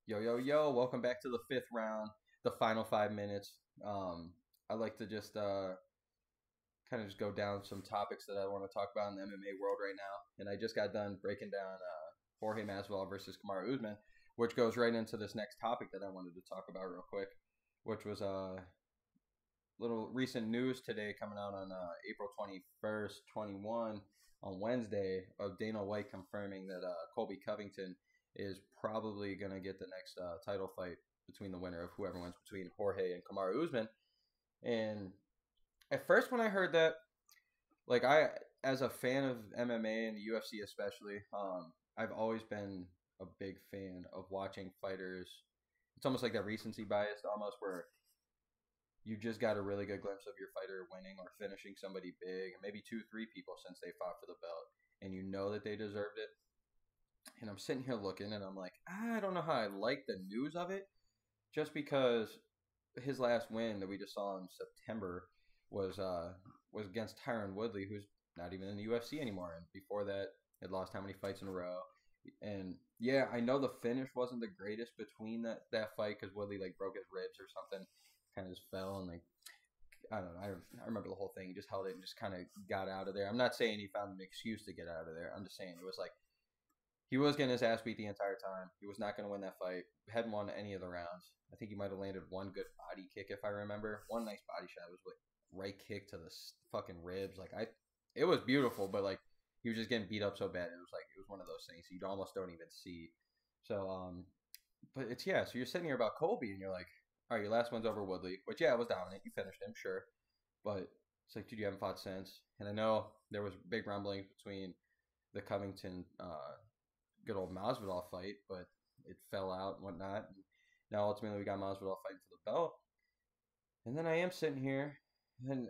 Yo, yo, yo, welcome back to the fifth round, the final 5 minutes. I'd like to just kind of just go down some topics that I want to talk about in the MMA world right now. And I just got done breaking down Jorge Masvidal versus Kamaru Usman, which goes right into this next topic that I wanted to talk about real quick, which was little recent news today coming out on April 21st, 21 on Wednesday of Dana White confirming that Colby Covington is probably going to get the next title fight between the winner of whoever wins between Jorge and Kamaru Usman. And at first when I heard that, like as a fan of MMA and the UFC especially, I've always been a big fan of watching fighters. It's almost like that recency bias almost where you just got a really good glimpse of your fighter winning or finishing somebody big, and maybe two, three people since they fought for the belt, and you know that they deserved it. And I'm sitting here looking, and I'm like, I don't know how I like the news of it, just because his last win that we just saw in September was against Tyron Woodley, who's not even in the UFC anymore, and before that had lost how many fights in a row. And yeah, I know the finish wasn't the greatest between that fight because Woodley like broke his ribs or something, kind of just fell and like I don't know. I remember the whole thing. He just held it and just kind of got out of there. I'm not saying he found an excuse to get out of there. I'm just saying it was like he was getting his ass beat the entire time. He was not going to win that fight. Hadn't won any of the rounds. I think he might have landed one good body kick if I remember. One nice body shot was like right kick to the fucking ribs. It was beautiful, but like he was just getting beat up so bad. It was one of those things you almost don't even see. So but it's yeah. So you're sitting here about Colby and you're like, all right, your last one's over Woodley, which yeah, it was dominant. You finished him, sure, but it's like, dude, you haven't fought since. And I know there was big rumbling between the Covington good old Masvidal fight, but it fell out and whatnot. And now ultimately we got Masvidal fighting for the belt. And then I am sitting here and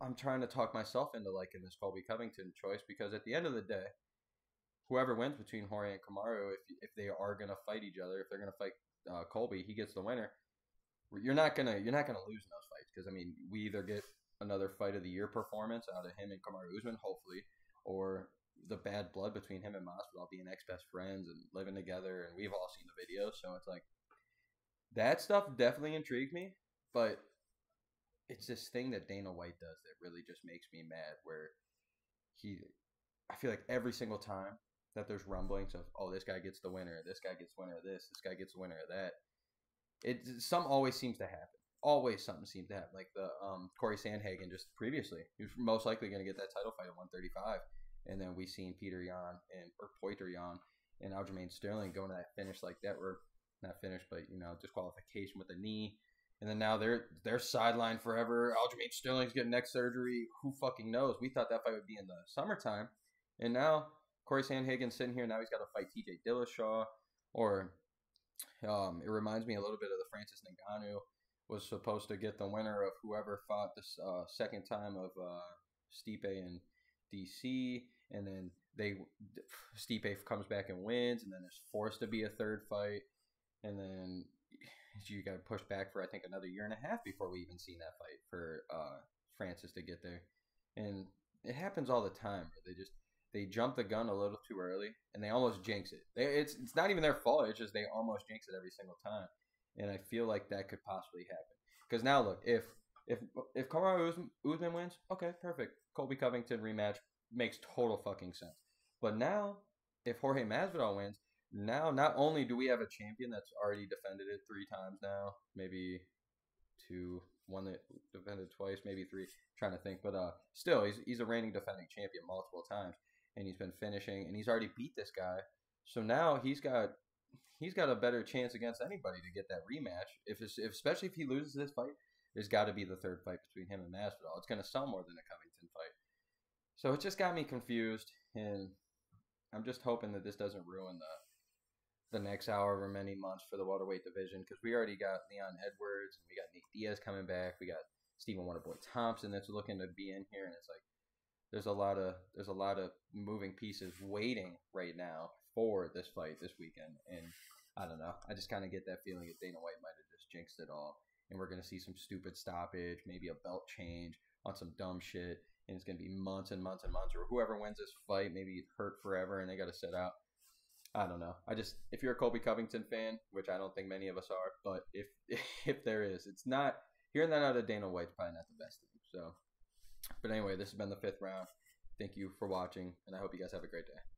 I'm trying to talk myself into liking this Colby Covington choice because at the end of the day, whoever wins between Jorge and Kamaru, if they are gonna fight each other, if they're gonna fight Colby, he gets the winner. You're not gonna lose in those fights because I mean we either get another fight of the year performance out of him and Kamaru Usman, hopefully, or the bad blood between him and Masvidal being ex best friends and living together, and we've all seen the videos, so it's like that stuff definitely intrigued me, but it's this thing that Dana White does that really just makes me mad. Where he, I feel like every single time that there's rumblings of oh this guy gets the winner, this guy gets the winner of this guy gets the winner of that, some always seems to happen. Always something seems to happen. Like the Corey Sandhagen just previously, he was most likely going to get that title fight at 135, and then we seen Peter Yan or Poiter Yan and Aljamain Sterling going to that finish like that, were not finished, but disqualification with a knee, and then now they're sidelined forever. Aljamain Sterling's getting neck surgery. Who fucking knows? We thought that fight would be in the summertime, and now Corey Sandhagen's sitting here. Now he's got to fight T.J. Dillashaw, or it reminds me a little bit of the Francis Ngannou was supposed to get the winner of whoever fought this second time of Stipe and DC, and then Stipe comes back and wins, and then it's forced to be a third fight, and then you got pushed back for I think another year and a half before we even seen that fight for Francis to get there, and it happens all the time. They jump the gun a little too early, and they almost jinx it. It's not even their fault. It's just they almost jinx it every single time, and I feel like that could possibly happen. Because now look, if Kamaru Usman wins, okay, perfect. Colby Covington rematch makes total fucking sense. But now, if Jorge Masvidal wins, now not only do we have a champion that's already defended it 3 times now, maybe two, one that defended twice, maybe three. Trying to think, but still, he's a reigning defending champion multiple times, and he's been finishing, and he's already beat this guy. So now he's got a better chance against anybody to get that rematch. Especially if he loses this fight, there's got to be the third fight between him and Masvidal. It's going to sell more than a Covington fight. So it just got me confused, and I'm just hoping that this doesn't ruin the next however many months for the welterweight division, because we already got Leon Edwards, and we got Nate Diaz coming back. We got Stephen Wonderboy Thompson that's looking to be in here, and it's like there's a lot of moving pieces waiting right now for this fight this weekend, and I don't know. I just kind of get that feeling that Dana White might have just jinxed it all, and we're gonna see some stupid stoppage, maybe a belt change on some dumb shit, and it's gonna be months and months and months, or whoever wins this fight maybe hurt forever and they got to sit out. I don't know. If you're a Colby Covington fan, which I don't think many of us are, but if if there is, it's not hearing that out of Dana White's probably not the best thing. So, but anyway, this has been the 5th round. Thank you for watching, and I hope you guys have a great day.